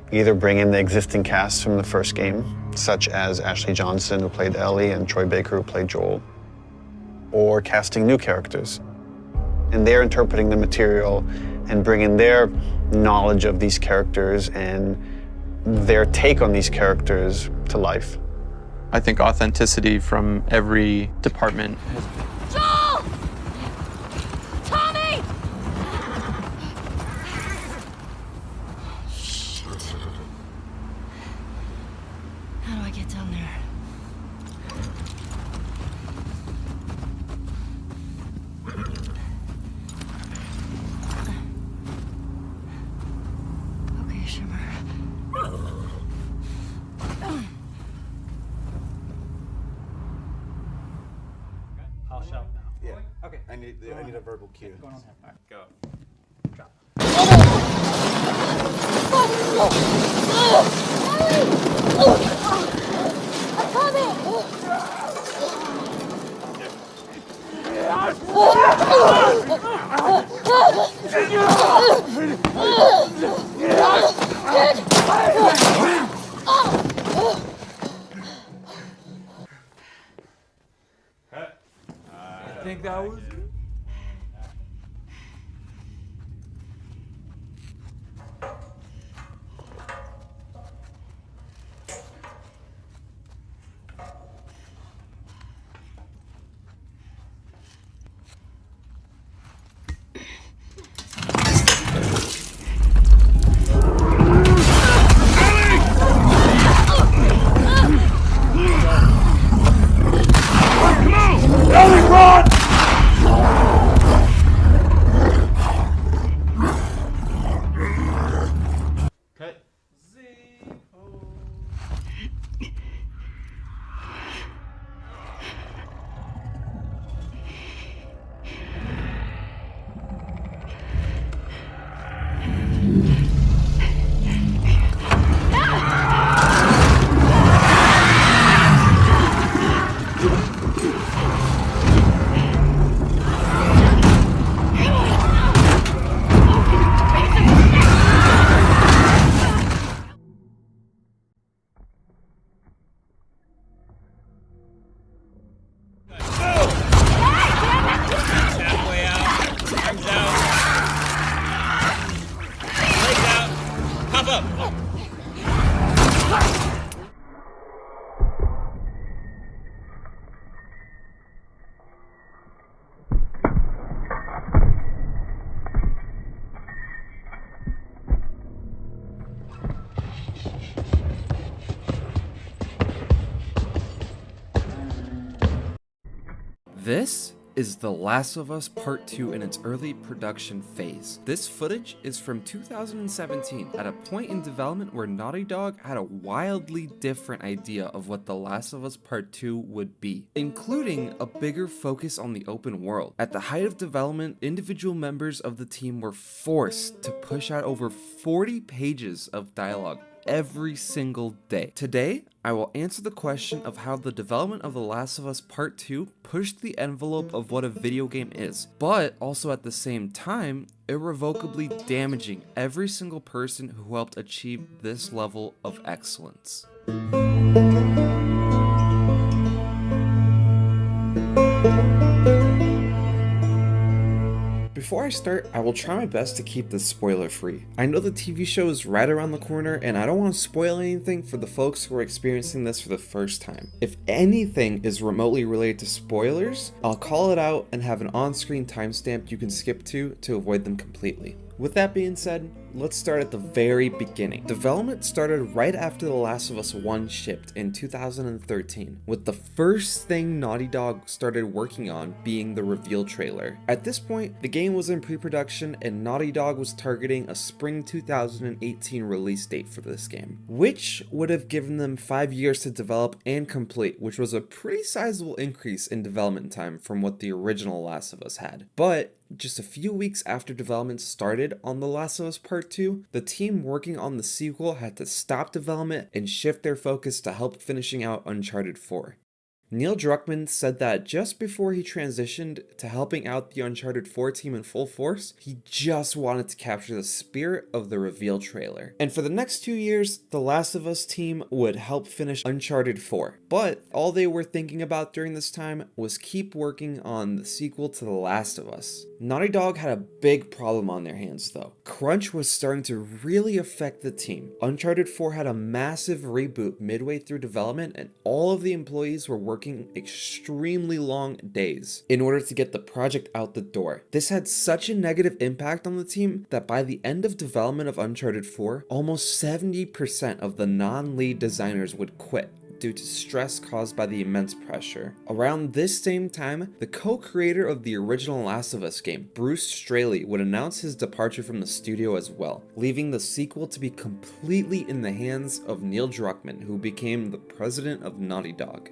Either bring in the existing cast from the first game, such as Ashley Johnson, who played Ellie, and Troy Baker, who played Joel, or casting new characters. And they're interpreting the material and bringing their knowledge of these characters and their take on these characters to life. I think authenticity from every department has been. Joel! Tommy! Shit. How do I get down there? Okay, Shimmer. I'll shout now. Yeah. Okay. I need a verbal cue. Going on him. All right. Go. Drop. I think that was good. Cut. Halfway out. Arms out. Legs out. Pop up. This is The Last of Us Part 2 in its early production phase. This footage is from 2017, at a point in development where Naughty Dog had a wildly different idea of what The Last of Us Part 2 would be, including a bigger focus on the open world. At the height of development, individual members of the team were forced to push out over 40 pages of dialogue every single day. Today, I will answer the question of how the development of The Last of Us Part 2 pushed the envelope of what a video game is, but also at the same time, irrevocably damaging every single person who helped achieve this level of excellence. Before I start, I will try my best to keep this spoiler free. I know the TV show is right around the corner and I don't want to spoil anything for the folks who are experiencing this for the first time. If anything is remotely related to spoilers, I'll call it out and have an on-screen timestamp you can skip to avoid them completely. With that being said, let's start at the very beginning. Development started right after The Last of Us 1 shipped in 2013, with the first thing Naughty Dog started working on being the reveal trailer. At this point, the game was in pre-production and Naughty Dog was targeting a spring 2018 release date for this game, which would have given them 5 years to develop and complete, which was a pretty sizable increase in development time from what the original Last of Us had. But just a few weeks after development started on The Last of Us Part 2, the team working on the sequel had to stop development and shift their focus to help finishing out Uncharted 4. Neil Druckmann said that just before he transitioned to helping out the Uncharted 4 team in full force, he just wanted to capture the spirit of the reveal trailer. And for the next 2 years, the Last of Us team would help finish Uncharted 4. But all they were thinking about during this time was keep working on the sequel to The Last of Us. Naughty Dog had a big problem on their hands though. Crunch was starting to really affect the team. Uncharted 4 had a massive reboot midway through development and all of the employees were working extremely long days in order to get the project out the door. This had such a negative impact on the team that by the end of development of Uncharted 4, almost 70% of the non-lead designers would quit due to stress caused by the immense pressure. Around this same time, the co-creator of the original Last of Us game, Bruce Straley, would announce his departure from the studio as well, leaving the sequel to be completely in the hands of Neil Druckmann, who became the president of Naughty Dog.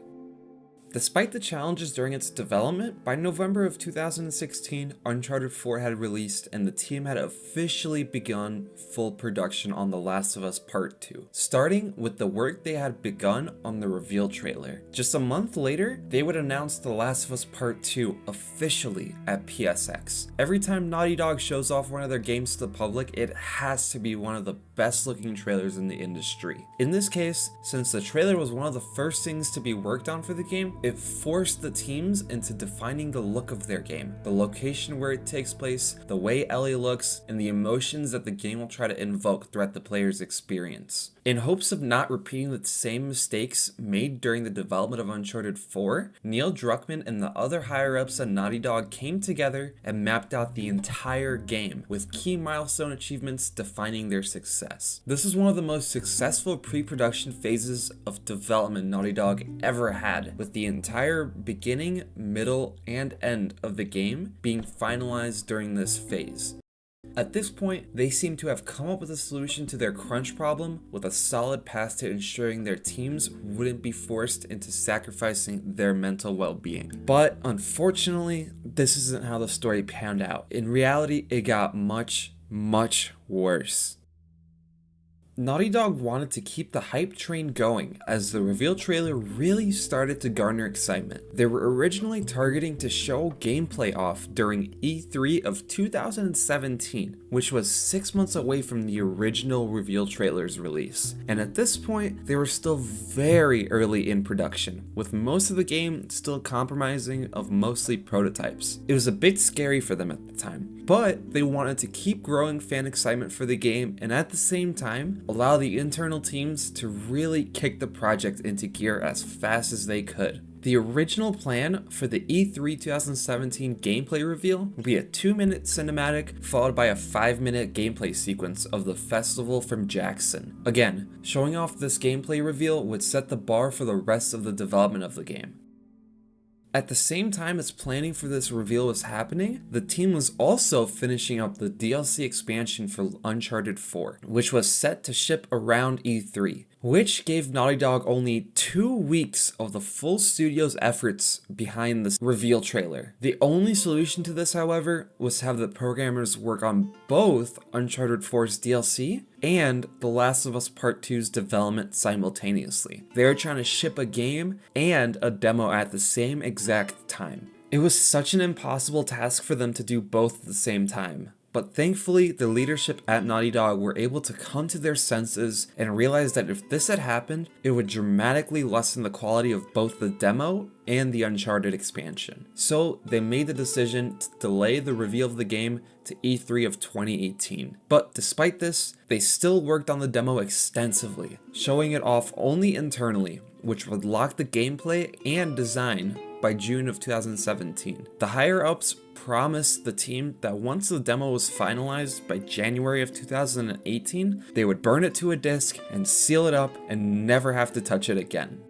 Despite the challenges during its development, by November of 2016, Uncharted 4 had released and the team had officially begun full production on The Last of Us Part 2, starting with the work they had begun on the reveal trailer. Just a month later, they would announce The Last of Us Part 2 officially at PSX. Every time Naughty Dog shows off one of their games to the public, it has to be one of the best looking trailers in the industry. In this case, since the trailer was one of the first things to be worked on for the game, it forced the teams into defining the look of their game, the location where it takes place, the way Ellie looks, and the emotions that the game will try to invoke throughout the player's experience. In hopes of not repeating the same mistakes made during the development of Uncharted 4, Neil Druckmann and the other higher-ups at Naughty Dog came together and mapped out the entire game, with key milestone achievements defining their success. This is one of the most successful pre-production phases of development Naughty Dog ever had, with the entire beginning, middle, and end of the game being finalized during this phase. At this point, they seem to have come up with a solution to their crunch problem with a solid path to ensuring their teams wouldn't be forced into sacrificing their mental well-being. But unfortunately, this isn't how the story panned out. In reality, it got much, much worse. Naughty Dog wanted to keep the hype train going as the reveal trailer really started to garner excitement. They were originally targeting to show gameplay off during E3 of 2017, which was 6 months away from the original reveal trailer's release. And at this point, they were still very early in production, with most of the game still compromising of mostly prototypes. It was a bit scary for them at the time, but they wanted to keep growing fan excitement for the game and at the same time, allow the internal teams to really kick the project into gear as fast as they could. The original plan for the E3 2017 gameplay reveal would be a 2-minute cinematic followed by a 5-minute gameplay sequence of the festival from Jackson. Again, showing off this gameplay reveal would set the bar for the rest of the development of the game. At the same time as planning for this reveal was happening, the team was also finishing up the DLC expansion for Uncharted 4, which was set to ship around E3, which gave Naughty Dog only 2 weeks of the full studio's efforts behind this reveal trailer. The only solution to this, however, was to have the programmers work on both Uncharted 4's DLC and The Last of Us Part 2's development simultaneously. They were trying to ship a game and a demo at the same exact time. It was such an impossible task for them to do both at the same time. But thankfully, the leadership at Naughty Dog were able to come to their senses and realize that if this had happened, it would dramatically lessen the quality of both the demo and the Uncharted expansion. So they made the decision to delay the reveal of the game to E3 of 2018. But despite this, they still worked on the demo extensively, showing it off only internally, which would lock the gameplay and design by June of 2017. The higher-ups promised the team that once the demo was finalized by January of 2018, they would burn it to a disk and seal it up and never have to touch it again.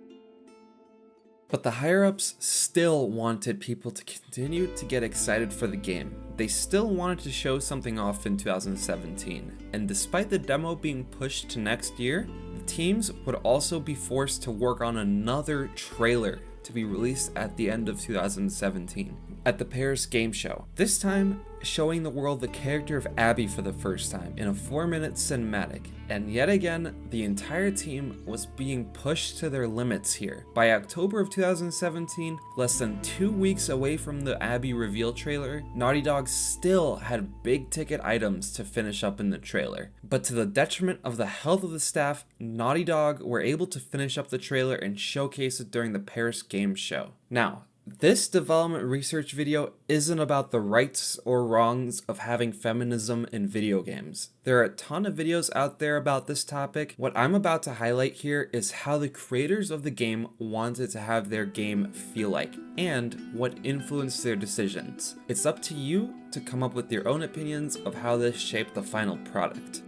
But the higher-ups still wanted people to continue to get excited for the game. They still wanted to show something off in 2017, and despite the demo being pushed to next year, the teams would also be forced to work on another trailer to be released at the end of 2017 at the Paris Game Show. This time, showing the world the character of Abby for the first time in a 4-minute cinematic. And yet again, the entire team was being pushed to their limits here. By October of 2017, less than 2 weeks away from the Abby reveal trailer, Naughty Dog still had big ticket items to finish up in the trailer. But to the detriment of the health of the staff, Naughty Dog were able to finish up the trailer and showcase it during the Paris Game Show. Now, this development research video isn't about the rights or wrongs of having feminism in video games. There are a ton of videos out there about this topic. What I'm about to highlight here is how the creators of the game wanted to have their game feel like, and what influenced their decisions. It's up to you to come up with your own opinions of how this shaped the final product.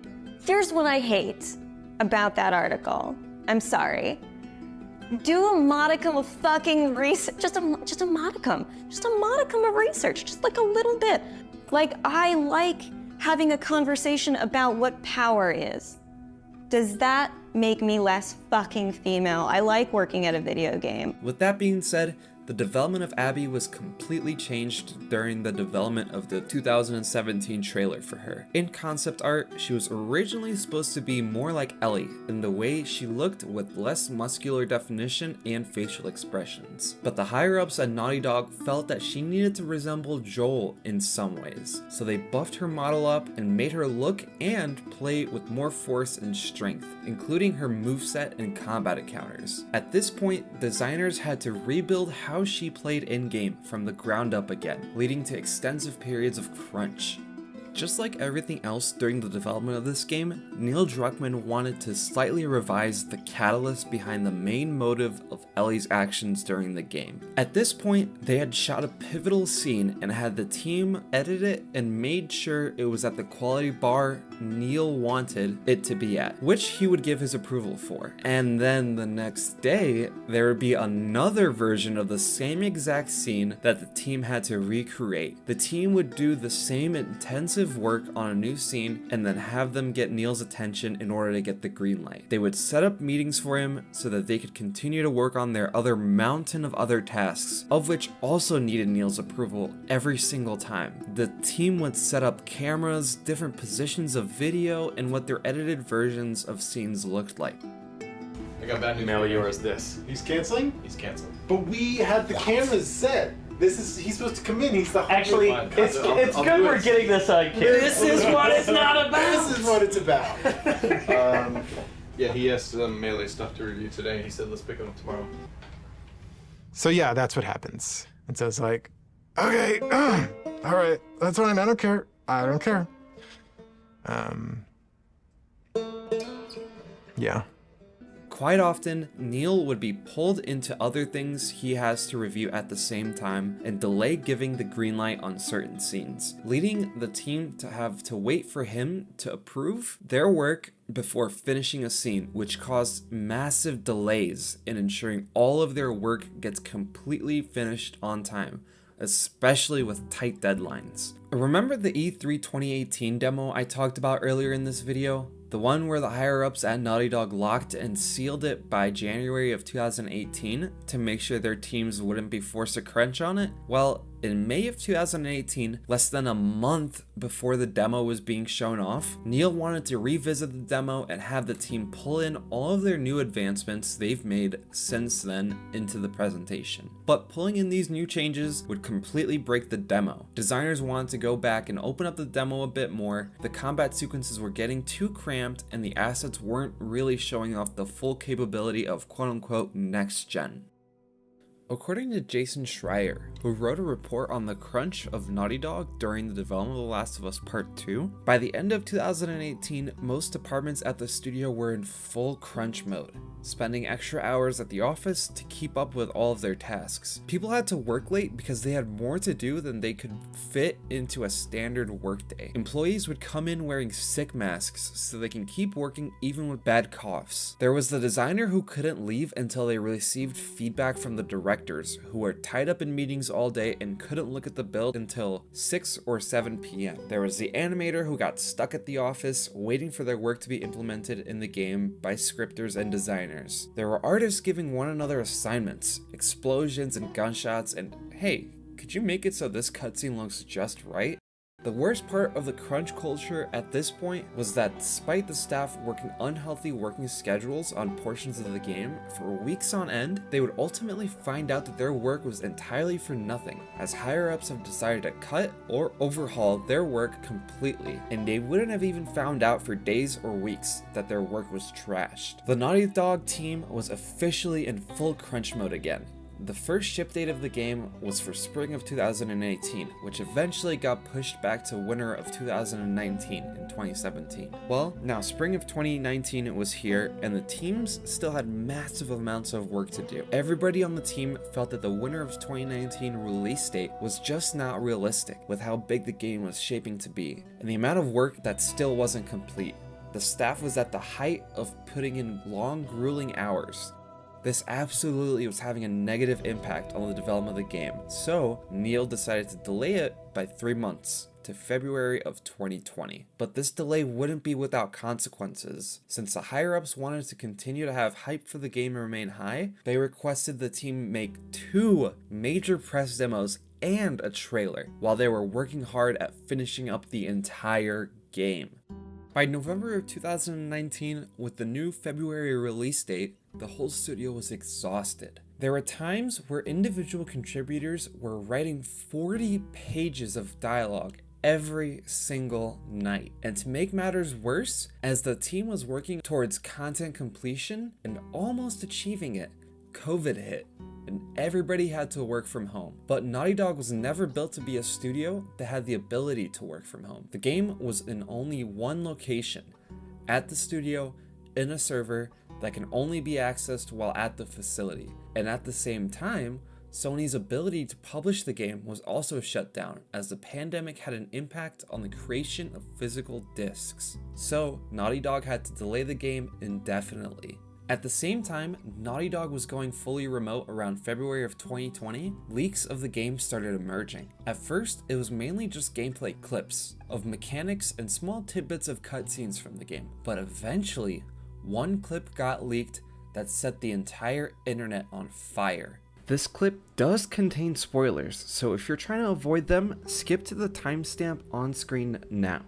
Here's what I hate about that article. I'm sorry. Do a modicum of fucking research, just a modicum of research, just like a little bit. Like, I like having a conversation about what power is. Does that make me less fucking female? I like working at a video game. With that being said, the development of Abby was completely changed during the development of the 2017 trailer for her. In concept art, she was originally supposed to be more like Ellie in the way she looked with less muscular definition and facial expressions. But the higher-ups at Naughty Dog felt that she needed to resemble Joel in some ways, so they buffed her model up and made her look and play with more force and strength, including her moveset and combat encounters. At this point, designers had to rebuild how she played in-game from the ground up again, leading to extensive periods of crunch. Just like everything else during the development of this game, Neil Druckmann wanted to slightly revise the catalyst behind the main motive of Ellie's actions during the game. At this point, they had shot a pivotal scene and had the team edit it and made sure it was at the quality bar Neil wanted it to be at, which he would give his approval for. And then the next day, there would be another version of the same exact scene that the team had to recreate. The team would do the same intensive work on a new scene and then have them get Neil's attention in order to get the green light. They would set up meetings for him so that they could continue to work on their other mountain of other tasks, of which also needed Neil's approval every single time. The team would set up cameras, different positions of video, and what their edited versions of scenes looked like. I got bad news. Mail yours this. He's canceling? He's canceled. But we had the cameras set. He's supposed to come in. He's the Actually, it's good we're getting this on camera. This is what it's not about. This is what it's about. Yeah, he has some melee stuff to review today. He said let's pick it up tomorrow. So yeah, that's what happens. And so it's like, okay, all right, that's fine. I don't care. Yeah. Quite often, Neil would be pulled into other things he has to review at the same time and delay giving the green light on certain scenes, leading the team to have to wait for him to approve their work before finishing a scene, which caused massive delays in ensuring all of their work gets completely finished on time, especially with tight deadlines. Remember the E3 2018 demo I talked about earlier in this video? The one where the higher-ups at Naughty Dog locked and sealed it by January of 2018 to make sure their teams wouldn't be forced to crunch on it? Well, in May of 2018, less than a month before the demo was being shown off, Neil wanted to revisit the demo and have the team pull in all of their new advancements they've made since then into the presentation. But pulling in these new changes would completely break the demo. Designers wanted to go back and open up the demo a bit more, the combat sequences were getting too cramped, and the assets weren't really showing off the full capability of quote-unquote next-gen. According to Jason Schreier, who wrote a report on the crunch of Naughty Dog during the development of The Last of Us Part 2, by the end of 2018, most departments at the studio were in full crunch mode, spending extra hours at the office to keep up with all of their tasks. People had to work late because they had more to do than they could fit into a standard workday. Employees would come in wearing sick masks so they can keep working even with bad coughs. There was the designer who couldn't leave until they received feedback from the director, who were tied up in meetings all day and couldn't look at the build until 6 or 7 p.m. There was the animator who got stuck at the office waiting for their work to be implemented in the game by scripters and designers. There were artists giving one another assignments, explosions and gunshots, and hey, could you make it so this cutscene looks just right? The worst part of the crunch culture at this point was that despite the staff working unhealthy working schedules on portions of the game for weeks on end, they would ultimately find out that their work was entirely for nothing, as higher-ups have decided to cut or overhaul their work completely, and they wouldn't have even found out for days or weeks that their work was trashed. The Naughty Dog team was officially in full crunch mode again. The first ship date of the game was for spring of 2018, which eventually got pushed back to winter of 2019 in 2017. Well, now spring of 2019 was here, and the teams still had massive amounts of work to do. Everybody on the team felt that the winter of 2019 release date was just not realistic with how big the game was shaping to be, and the amount of work that still wasn't complete. The staff was at the height of putting in long, grueling hours. This absolutely was having a negative impact on the development of the game, so Neil decided to delay it by 3 months to February of 2020. But this delay wouldn't be without consequences. Since the higher-ups wanted to continue to have hype for the game and remain high, they requested the team make 2 major press demos and a trailer, while they were working hard at finishing up the entire game. By November of 2019, with the new February release date, the whole studio was exhausted. There were times where individual contributors were writing 40 pages of dialogue every single night. And to make matters worse, as the team was working towards content completion and almost achieving it, COVID hit, and everybody had to work from home. But Naughty Dog was never built to be a studio that had the ability to work from home. The game was in only one location, at the studio, in a server that can only be accessed while at the facility. And at the same time, Sony's ability to publish the game was also shut down, as the pandemic had an impact on the creation of physical discs. So Naughty Dog had to delay the game indefinitely. At the same time, Naughty Dog was going fully remote around February of 2020, leaks of the game started emerging. At first, it was mainly just gameplay clips of mechanics and small tidbits of cutscenes from the game, but eventually, one clip got leaked that set the entire internet on fire. This clip does contain spoilers, so if you're trying to avoid them, skip to the timestamp on screen now.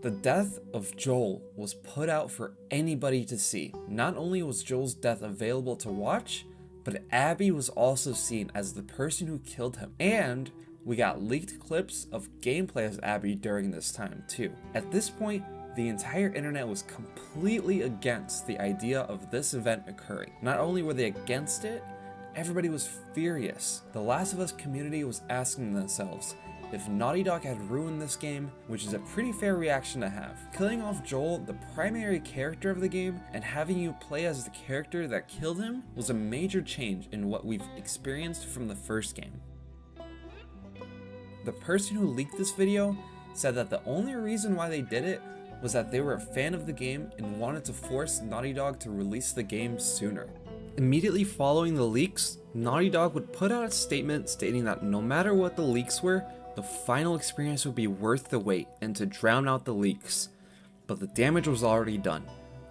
The death of Joel was put out for anybody to see. Not only was Joel's death available to watch, but Abby was also seen as the person who killed him. And we got leaked clips of gameplay as Abby during this time too. At this point, the entire internet was completely against the idea of this event occurring. Not only were they against it, everybody was furious. The Last of Us community was asking themselves, if Naughty Dog had ruined this game, which is a pretty fair reaction to have. Killing off Joel, the primary character of the game, and having you play as the character that killed him was a major change in what we've experienced from the first game. The person who leaked this video said that the only reason why they did it was that they were a fan of the game and wanted to force Naughty Dog to release the game sooner. Immediately following the leaks, Naughty Dog would put out a statement stating that no matter what the leaks were, the final experience would be worth the wait and to drown out the leaks. But the damage was already done.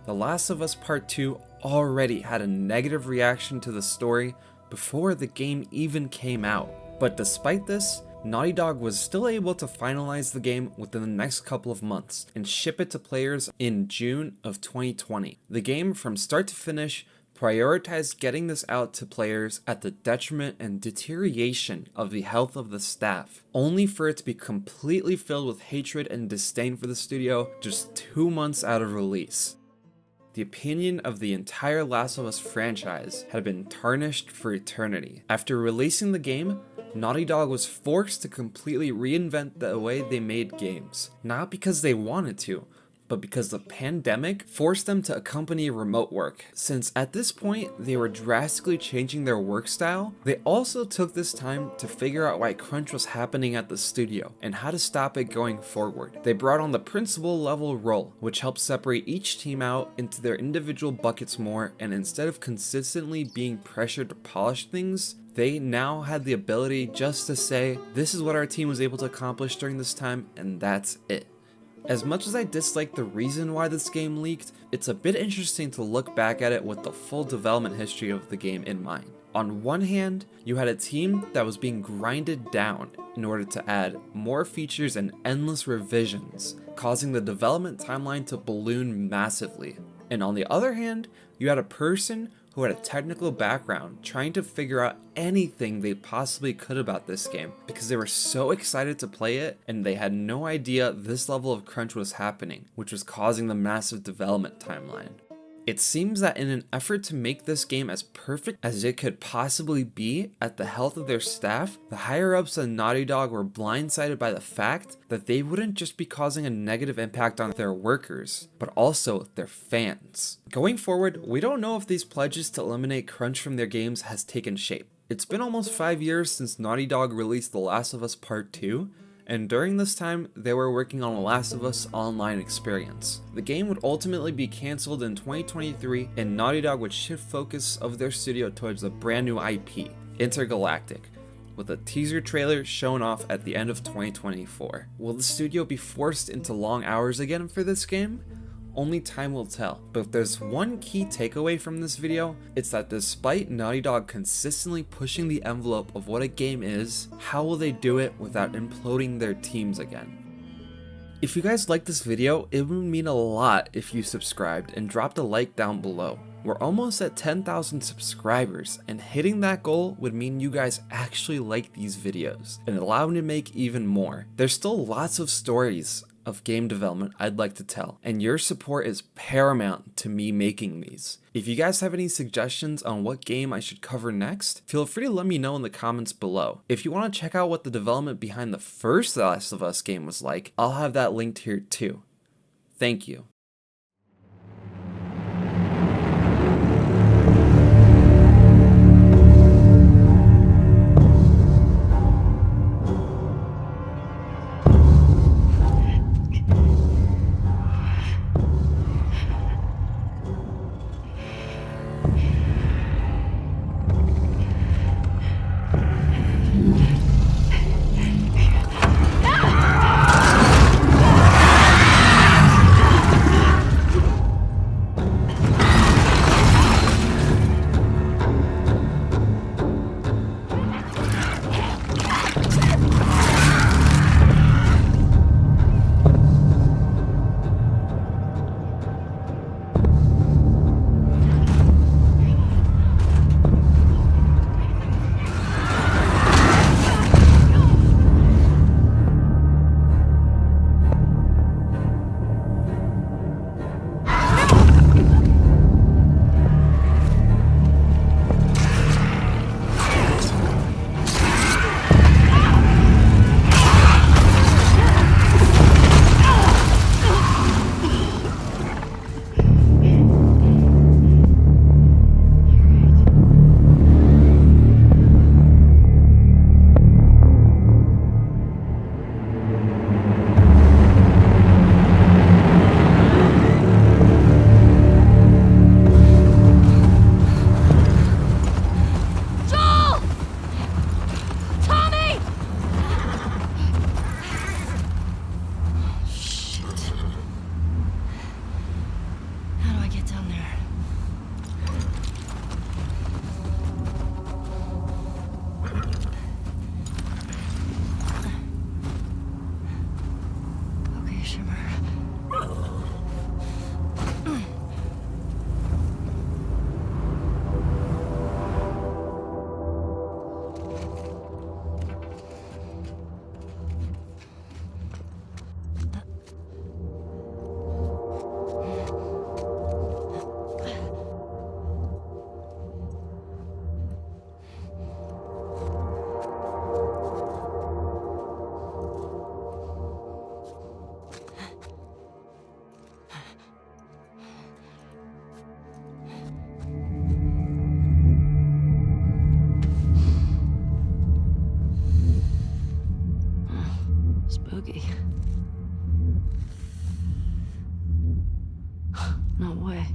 The Last of Us Part 2 already had a negative reaction to the story before the game even came out. But despite this, Naughty Dog was still able to finalize the game within the next couple of months and ship it to players in June of 2020. The game, from start to finish, prioritized getting this out to players at the detriment and deterioration of the health of the staff, only for it to be completely filled with hatred and disdain for the studio just 2 months out of release. The opinion of the entire Last of Us franchise had been tarnished for eternity. After releasing the game, Naughty Dog was forced to completely reinvent the way they made games, not because they wanted to, but because the pandemic forced them to accompany remote work. Since at this point, they were drastically changing their work style, they also took this time to figure out why crunch was happening at the studio and how to stop it going forward. They brought on the principal level role, which helped separate each team out into their individual buckets more, and instead of consistently being pressured to polish things, they now had the ability just to say, this is what our team was able to accomplish during this time, and that's it. As much as I dislike the reason why this game leaked, it's a bit interesting to look back at it with the full development history of the game in mind. On one hand, you had a team that was being grinded down in order to add more features and endless revisions, causing the development timeline to balloon massively. And on the other hand, you had a person who had a technical background trying to figure out anything they possibly could about this game because they were so excited to play it and they had no idea this level of crunch was happening, which was causing the massive development timeline. It seems that in an effort to make this game as perfect as it could possibly be at the health of their staff, the higher-ups at Naughty Dog were blindsided by the fact that they wouldn't just be causing a negative impact on their workers, but also their fans. Going forward, we don't know if these pledges to eliminate crunch from their games has taken shape. It's been almost 5 years since Naughty Dog released The Last of Us Part 2, and during this time, they were working on a Last of Us Online experience. The game would ultimately be cancelled in 2023, and Naughty Dog would shift focus of their studio towards a brand new IP, Intergalactic, with a teaser trailer shown off at the end of 2024. Will the studio be forced into long hours again for this game? Only time will tell, but if there's one key takeaway from this video, it's that despite Naughty Dog consistently pushing the envelope of what a game is, how will they do it without imploding their teams again? If you guys liked this video, it would mean a lot if you subscribed and dropped a like down below. We're almost at 10,000 subscribers, and hitting that goal would mean you guys actually like these videos and allow me to make even more. There's still lots of stories of game development I'd like to tell, and your support is paramount to me making these. If you guys have any suggestions on what game I should cover next, feel free to let me know in the comments below. If you want to check out what the development behind the first The Last of Us game was like, I'll have that linked here too. Thank you. Spooky. No way.